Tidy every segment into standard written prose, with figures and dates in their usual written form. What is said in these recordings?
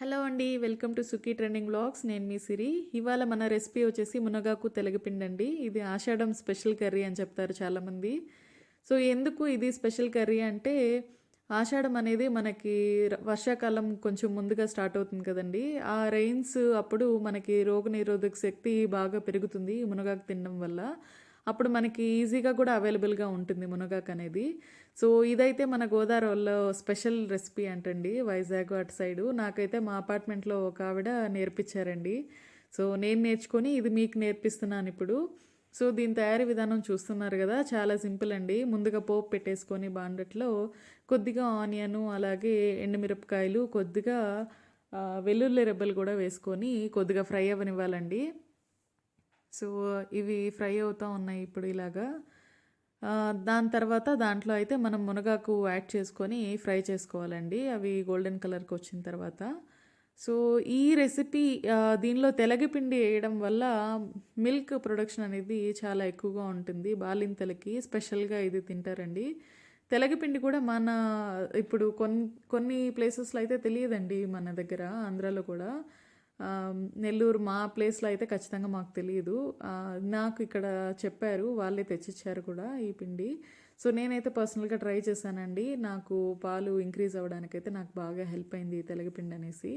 Hello అండి. Welcome to Sukhi trending vlogs. నేను మీ సిరి. ఇవాళ మన రెసిపీ వచ్చేసి మునగాకు తెలగపిండండి. ఇది ఆషాఢం స్పెషల్ కర్రీ అని చెప్తారు చాలామంది. సో, ఎందుకు ఇది స్పెషల్ కర్రీ అంటే, ఆషాఢం అనేది మనకి వర్షాకాలం కొంచెం ముందుగా స్టార్ట్ అవుతుంది కదండీ! ఆ రెయిన్స్ అప్పుడు మనకి రోగనిరోధక శక్తి బాగా పెరుగుతుంది ఈ మునగాకు తినడం వల్ల. అప్పుడు మనకి ఈజీగా కూడా అవైలబుల్‌గా ఉంటుంది మునగాకనేది. సో, ఇదైతే మన గోదావరిలో స్పెషల్ రెసిపీ అంటండి. వైజాగ్ అటు సైడు. నాకైతే మా అపార్ట్మెంట్‌లో ఒక ఆవిడ నేర్పించారండి. సో, నేను నేర్చుకొని ఇది మీకు నేర్పిస్తున్నానిప్పుడు. సో, దీని తయారీ విధానం చూస్తున్నారు గదా! చాలా సింపుల్ అండి. ముందుగా పోపు పెట్టేసుకొని బాండట్లో కొద్దిగా ఆనియను, అలాగే ఎండుమిరపకాయలు, కొద్దిగా వెల్లుల్లి రెబ్బలు గూడా వేసుకొని కొద్దిగా ఫ్రై అవ్వనివ్వాలండి. సో, ఇవి ఫ్రై అవుతా ఉన్నాయి ఇప్పుడు ఇలాగా. దాని తర్వాత దాంట్లో అయితే మనం మునగాకు యాడ్ చేసుకొని ఫ్రై చేసుకోవాలండి. అవి గోల్డెన్ కలర్‌కొచ్చిన తర్వాత. సో, ఈ రెసిపీ దీనిలో తెలగపిండి ఎయడం వల్ల మిల్క్ ప్రొడక్షన్ అనేది చాలా ఎక్కువగా ఉంటుంది. బాలింతలకి స్పెషల్‌గా ఇది తింటారండి. తెలగపిండి కూడా మన ఇప్పుడు కొన్ని ప్లేసెస్‌లో అయితే తెలియదండి మన దగ్గర ఆంధ్రాలో కూడా. నెల్లూరు మా ప్లేస్‌లో అయితే ఖచ్చితంగా మాకు తెలీదు. నాకు ఇక్కడ చెప్పారు. వాళ్ళే తెచ్చిచ్చారు కూడా ఈ పిండి. సో, నేనైతే పర్సనల్‌గా ట్రై చేశానండి. నాకు పాలు ఇంక్రీజ్ అవ్వడానికైతే నాకు బాగా హెల్ప్ అయింది ఈ తెలగపిండి అనేసి.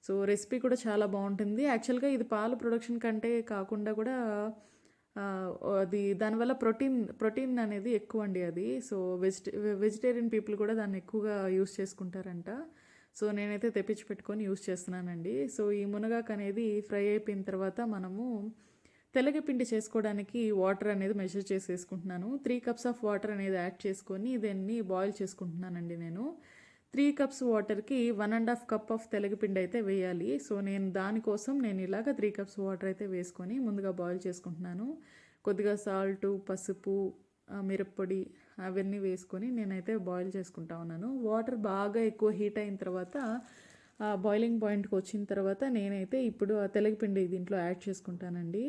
సో, రెసిపీ కూడా చాలా బావుంటుంది. యాక్చువల్‌గా ఇది పాలు ప్రొడక్షన్ కంటే కాకుండా కూడా అది దానివల్ల ప్రోటీన్ అనేది ఎక్కువండి అది. సో, వెజిటేరియన్ పీపుల్ కూడా దాన్ని ఎక్కువగా యూజ్ చేసుకుంటారంట. సో, నేనైతే తెప్పించి పెట్టుకొని యూజ్ చేస్తున్నానండి. సో, ఈ మునగాకు అనేది ఫ్రై అయిపోయిన తర్వాత మనము తెలగపిండి చేసుకోవడానికి వాటర్ అనేది మెజర్ చేసేసుకుంటున్నాను. 3 కప్స్ ఆఫ్ వాటర్ అనేది యాడ్ చేసుకొని దీన్ని బాయిల్ చేసుకుంటున్నానండి నేను. 3 కప్స్ వాటర్‌కి 1 ½ కప్ ఆఫ్ తెలగపిండి అయితే వేయాలి. సో, దానికోసం నేను ఇలాగ 3 కప్స్ వాటర్ అయితే వేసుకొని ముందుగా బాయిల్ చేసుకుంటున్నాను. కొద్దిగా సాల్టు, పసుపు, మిరప్పొడి అవన్నీ వేసుకొని నేనైతే బాయిల్ చేసుకుంటా ఉన్నాను. వాటర్ బాగా ఎక్కువ హీట్ అయిన తర్వాత బాయిలింగ్ పాయింట్‌కి వచ్చిన తర్వాత నేనైతే ఇప్పుడు ఆ తెలగపిండి దీంట్లో యాడ్ చేసుకుంటానండి.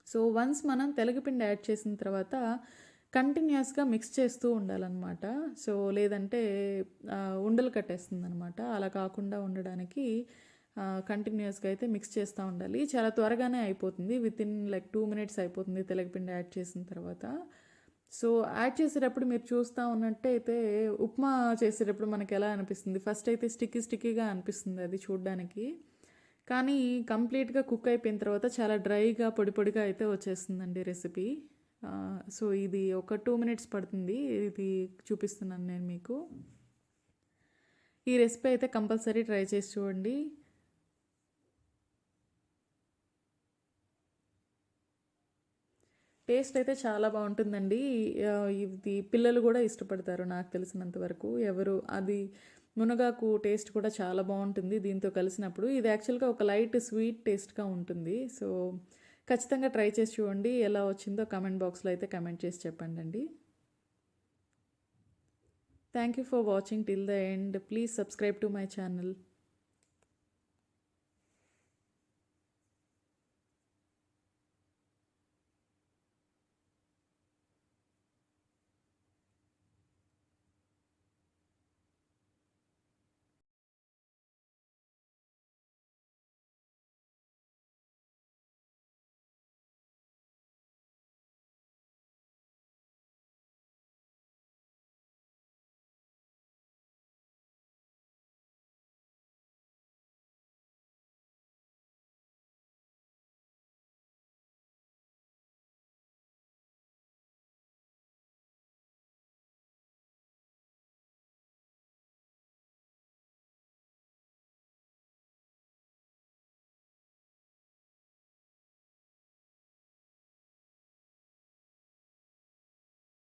సో, వన్స్ మనం తెలగపిండి యాడ్ చేసిన తర్వాత కంటిన్యూయస్‌గా మిక్స్ చేస్తూ ఉండాలనమాట. సో, లేదంటే ఉండలు కట్టేస్తుందనమాట. అలా కాకుండా ఉండడానికి కంటిన్యూయస్‌గా అయితే మిక్స్ చేస్తూ ఉండాలి. చాలా త్వరగానే అయిపోతుంది. వితిన్ లైక్ 2 మినిట్స్ అయిపోతుంది తెలగపిండి యాడ్ చేసిన తర్వాత. సో, యాడ్ చేసేటప్పుడు మీరు చూస్తా ఉన్నట్టయితే ఉప్మా చేసేటప్పుడు మనకెలా అనిపిస్తుంది, ఫస్ట్ అయితే స్టిక్కీగా అనిపిస్తుంది అది చూడ్డానికి. కానీ కంప్లీట్‌గా కుక్ అయిపోయిన తర్వాత చాలా డ్రైగా, పొడిగా అయితే వచ్చేస్తుందండి రెసిపీ. సో, ఇది ఒక 2 మినిట్స్ పడుతుంది. ఇది చూపిస్తున్నాను నేను మీకు. ఈ రెసిపీ అయితే కంపల్సరీ ట్రై చేసి చూడండి. టేస్ట్ అయితే చాలా బావుంటుందండి. ఇది పిల్లలు గూడా ఇష్టపడతారు నాకు తెలిసినంత వరకు. మునగాకు టేస్ట్ కూడా చాలా బావుంటుంది దీంతో కలిసినప్పుడు. ఇది యాక్చువల్‌గా ఒక లైట్ స్వీట్ టేస్ట్‌గా ఉంటుంది. సో, ఖచ్చితంగా ట్రై చేసి చూడండి. ఎలా వచ్చిందో కామెంట్ బాక్స్‌లో అయితే కామెంట్ చేసి చెప్పండండి. Thank you for watching till the end. Please subscribe to my channel.